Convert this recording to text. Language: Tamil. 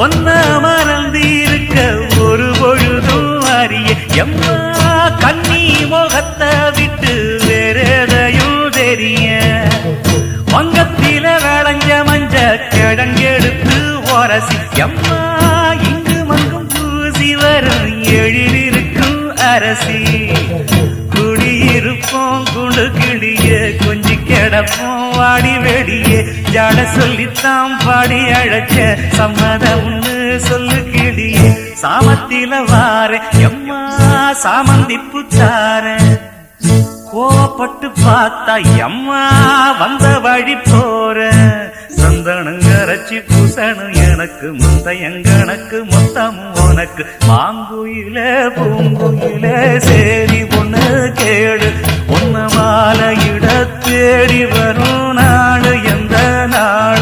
ஒன்ன மறந்திருக்க ஒரு பொழுதும் அறிய எம்மா கண்ணி முகத்தை விட்டு வேறெதையும் தெரிய வங்கத்தில விளைஞ்ச மஞ்ச கிழங்கெடுத்து உரசி எம்மா இங்கு மங்கும் பூசி வரும் எழிலிருக்கும் அரசி குடியிருப்போம் குண்டு கிளிய கொஞ்சி கிடப்போம் வாடி வெடியே ஜாட சொல்லித்தான் பாடி அழைச்ச சம்மதம்னு சொல்லு கிளியே சாமத்தில வார எம்மா சாமந்தி புத்தார கோவப்பட்டு பார்த்தா எம்மா வந்த வழி போற சந்தனம் கரைச்சி பூசணும் எனக்கு முந்தையங்கணக்கு மொத்தம் உனக்கு மாங்குயில பூங்குயில சேரி பொண்ணு கேடு உன்ன மாலையிட தேடி வரும் நாடு எந்த நாடு